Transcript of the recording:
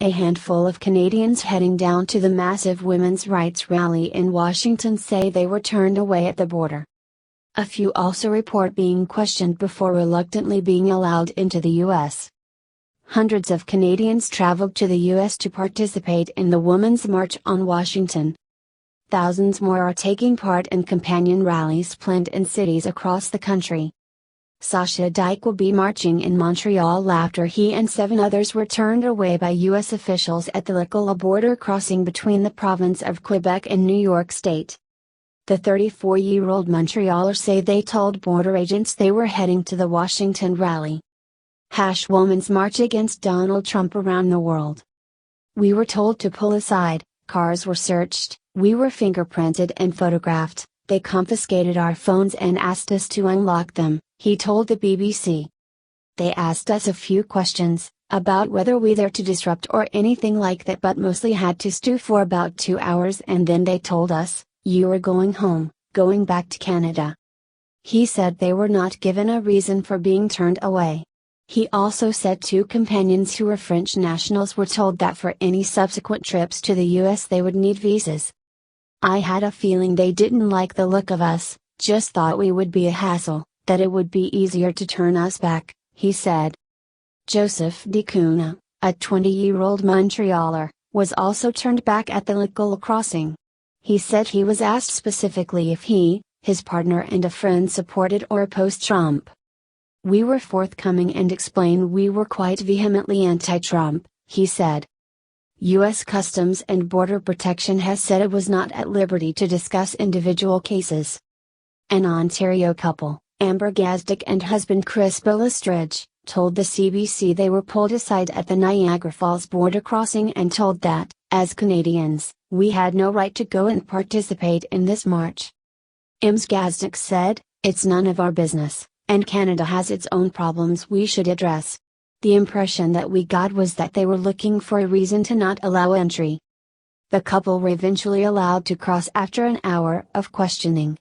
A handful of Canadians heading down to the massive women's rights rally in Washington say they were turned away at the border. A few also report being questioned before reluctantly being allowed into the U.S. Hundreds of Canadians traveled to the U.S. to participate in the Women's March on Washington. Thousands more are taking part in companion rallies planned in cities across the country. Sacha Dike will be marching in Montreal after he and 7 others were turned away by U.S. officials at the Lacole border crossing between the province of Quebec and New York State. The 34-year-old Montrealer say they told border agents they were heading to the Washington rally. Women's March against Donald Trump around the world. We were told to pull aside, cars were searched, we were fingerprinted and photographed, they confiscated our phones and asked us to unlock them, he told the BBC. They asked us a few questions, about whether we there to disrupt or anything like that, but mostly had to stew for about 2 hours and then they told us, you are going home, going back to Canada. He said they were not given a reason for being turned away. He also said 2 companions who were French nationals were told that for any subsequent trips to the US they would need visas. I had a feeling they didn't like the look of us, just thought we would be a hassle, that it would be easier to turn us back, he said. Joseph Dicuna, a 20-year-old Montrealer, was also turned back at the Lacole crossing. He said he was asked specifically if he, his partner and a friend supported or opposed Trump. We were forthcoming and explained we were quite vehemently anti-Trump, he said. U.S. Customs and Border Protection has said it was not at liberty to discuss individual cases. An Ontario couple, Amber Gazdick and husband Chris Billestridge, told the CBC they were pulled aside at the Niagara Falls border crossing and told that, as Canadians, we had no right to go and participate in this march. Ms. Gazdick said, it's none of our business, and Canada has its own problems we should address. The impression that we got was that they were looking for a reason to not allow entry. The couple were eventually allowed to cross after an hour of questioning.